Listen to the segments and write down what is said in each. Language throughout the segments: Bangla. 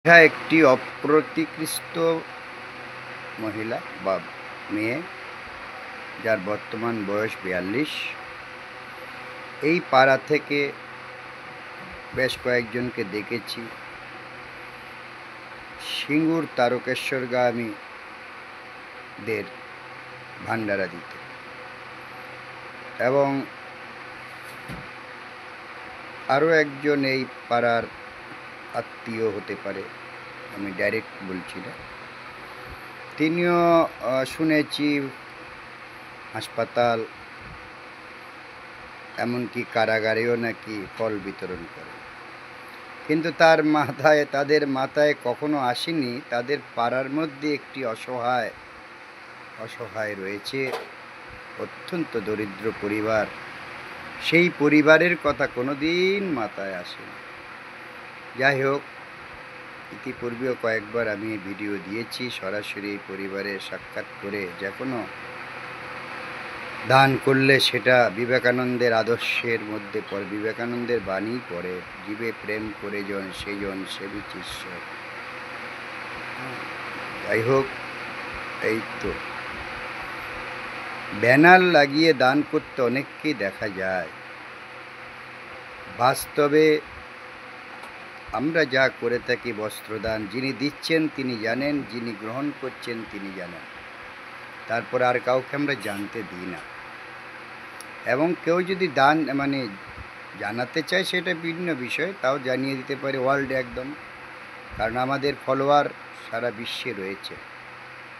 ইহা একটি অপ্রতিকৃষ্ট মহিলা বা মেয়ে, যার বর্তমান বয়স ৪২। এই পাড়া থেকে বেশ কয়েকজনকে দেখেছি সিঙ্গুর তারকেশ্বরগামীদের ভান্ডারা দিতে, এবং আরও একজন এই পাড়ার আত্মীয় হতে পারে, আমি ডাইরেক্ট বলছি না। তিনিও শুনেছি হাসপাতাল, এমনকি কারাগারেও নাকি ফল বিতরণ করে, কিন্তু তাদের মাথায় কখনো আসেনি তাদের পাড়ার মধ্যে একটি অসহায় রয়েছে, অত্যন্ত দরিদ্র পরিবার। সেই পরিবারের কথা কোনোদিন মাথায় আসেনি। যাই হোক, ইতিপূর্বেও কয়েকবার আমি ভিডিও দিয়েছি, সরাসরি পরিবারের সাক্ষাৎ করে যে কোনো দান করলে সেটা বিবেকানন্দের আদর্শের মধ্যে পড়ে, বিবেকানন্দের বাণী পড়ে, জীবে প্রেম করে জন সেজন সেবিচ ঈশ্বর। যাই হোক, এই তো ব্যানার লাগিয়ে দান করতে অনেককেই দেখা যায়, বাস্তবে আমরা যা করে থাকি বস্ত্রদান, যিনি দিচ্ছেন তিনি জানেন, যিনি গ্রহণ করছেন তিনি জানেন, তারপর আর কাউকে আমরা জানতে দিই না। এবং কেউ যদি দান জানাতে চায় সেটা ভিন্ন বিষয়, তাও জানিয়ে দিতে পারে ওয়ার্ল্ডে একদম, কারণ আমাদের ফলোয়ার সারা বিশ্বে রয়েছে,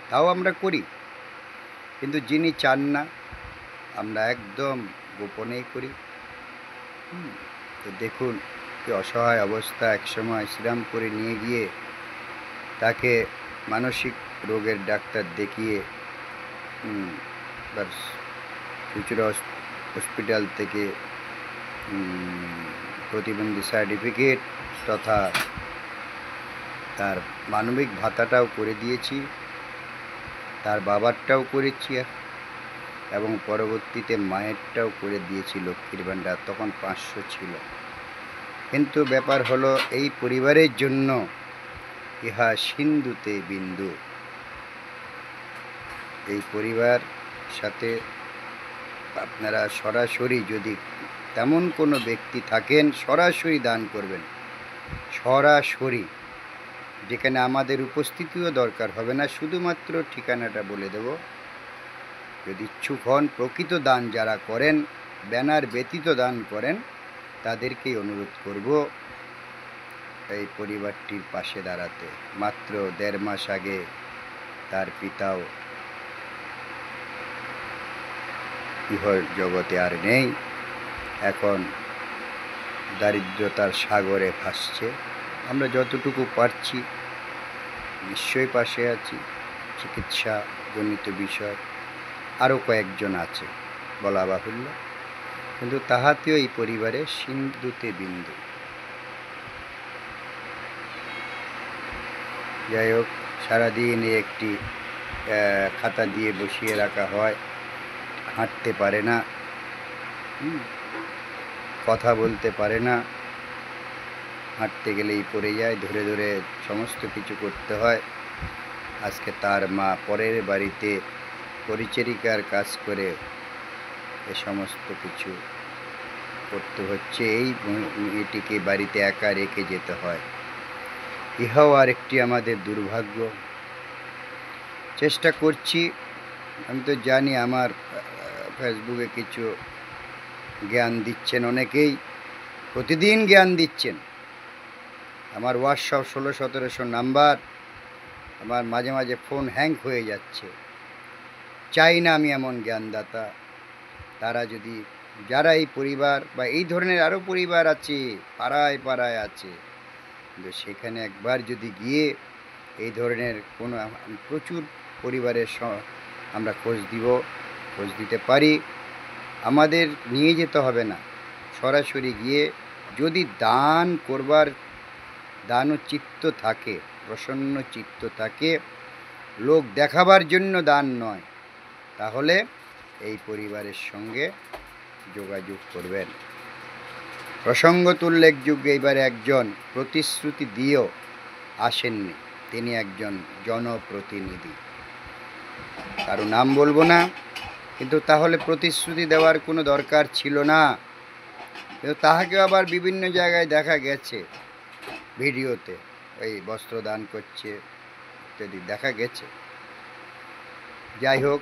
তাও আমরা করি। কিন্তু যিনি চান না, আমরা একদম গোপনেই করি। তো দেখুন কি অসহায় অবস্থা। একসময় শ্রীরামপুরে নিয়ে গিয়ে তাকে মানসিক রোগের ডাক্তার দেখিয়ে চুচুড়া হসপিটাল থেকে প্রতিবন্ধী সার্টিফিকেট তথা তার মানবিক ভাতাটাও করে দিয়েছি, তার বাবারটাও করেছি, এবং পরবর্তীতে মায়েরটাও করে দিয়েছি লক্ষ্মীর ভাণ্ডার, তখন 500 ছিল। কিন্তু ব্যাপার হলো, এই পরিবারের জন্য ইহা সিন্ধুতে বিন্দু। এই পরিবার সাথে আপনারা সরাসরি, যদি তেমন কোনো ব্যক্তি থাকেন, সরাসরি দান করবেন, সরাসরি, যেখানে আমাদের উপস্থিতিও দরকার হবে না, শুধুমাত্র ঠিকানাটা বলে দেব। যদি ইচ্ছুক হন, প্রকৃত দান যারা করেন, ব্যানার ব্যতীত দান করেন, তাদেরকেই অনুরোধ করব এই পরিবারটির পাশে দাঁড়াতে। মাত্র 1.5 মাস আগে তার পিতাও ইহর জগতে আর নেই, এখন দারিদ্রতার সাগরে ভাসছে। আমরা যতটুকু পারছি নিশ্চয়ই পাশে আছি। চিকিৎসা জনিত বিষয় আরও কয়েকজন আছে বলা বাহুল্য, কিন্তু তাহাতেও এই পরিবারে সিন্ধুতে বিন্দু। যাই হোক, সারাদিন একটি খাতা দিয়ে বসিয়ে রাখা হয়, হাঁটতে পারে না, কথা বলতে পারে না, হাঁটতে গেলেই পড়ে যায়, ধরে ধরে সমস্ত কিছু করতে হয়। আজকে তার মা পরের বাড়িতে পরিচারিকার কাজ করে এ সমস্ত কিছু করতে হচ্ছে, এই মেয়েটিকে বাড়িতে একা রেখে যেতে হয়। ইহাও আরেকটি আমাদের দুর্ভাগ্য। চেষ্টা করছি, আমি তো জানি আমার ফেসবুকে কিছু জ্ঞান দিচ্ছেন অনেকেই, প্রতিদিন জ্ঞান দিচ্ছেন। আমার হোয়াটসঅ্যাপ 1600-1700 নাম্বার, আমার মাঝে মাঝে ফোন হ্যাং হয়ে যাচ্ছে। চাই না আমি এমন জ্ঞানদাতা। তারা যদি, যারা এই পরিবার বা এই ধরনের আরও পরিবার আছে, পাড়ায় পাড়ায় আছে, কিন্তু সেখানে একবার যদি গিয়ে এই ধরনের কোনো, প্রচুর পরিবারের আমরা খোঁজ দিতে পারি। আমাদের নিয়ে যেতে হবে না, সরাসরি গিয়ে যদি দান করবার দান চিত্ত থাকে, প্রসন্ন চিত্ত থাকে, লোক দেখাবার জন্য দান নয়, তাহলে এই পরিবারের সঙ্গে যোগাযোগ করবেন। প্রসঙ্গত উল্লেখযোগ্য, এবারে একজন প্রতিশ্রুতি দিয়েও আসেননি। তিনি একজন জনপ্রতিনিধি, কারো নাম বলবো না, কিন্তু তাহলে প্রতিশ্রুতি দেওয়ার কোনো দরকার ছিল না। কিন্তু তাহাকে আবার বিভিন্ন জায়গায় দেখা গেছে, ভিডিওতে ওই বস্ত্র দান করছে ইত্যাদি দেখা গেছে। যাই হোক,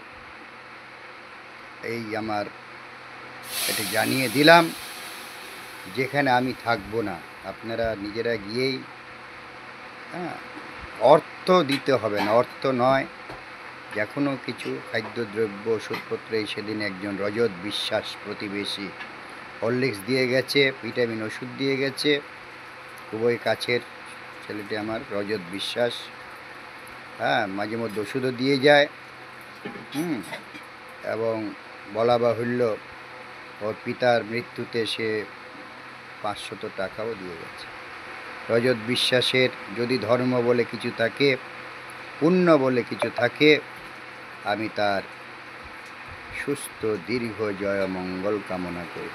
এই আমার এটা জানিয়ে দিলাম, যেখানে আমি থাকবো না আপনারা নিজেরা গিয়েই, হ্যাঁ, অর্থ দিতে হবে না, অর্থ নয়, যে কোনো কিছু খাদ্যদ্রব্য ওষুধপত্র। এই সেদিন একজন রজত বিশ্বাস প্রতিবেশী হরলিক্স দিয়ে গেছে, ভিটামিন ওষুধ দিয়ে গেছে, খুবই কাছের ছেলেটি আমার রজত বিশ্বাস। হ্যাঁ, মাঝে মধ্যে ওষুধও দিয়ে যায়। এবং বলা বাহুল্য ওর পিতার মৃত্যুতে সে 500 টাকাও দিয়ে গেছে। রজত বিশ্বাসের যদি ধর্ম বলে কিছু থাকে, পুণ্য বলে কিছু থাকে, আমি তার সুস্থ দীর্ঘ জয় মঙ্গল কামনা করি।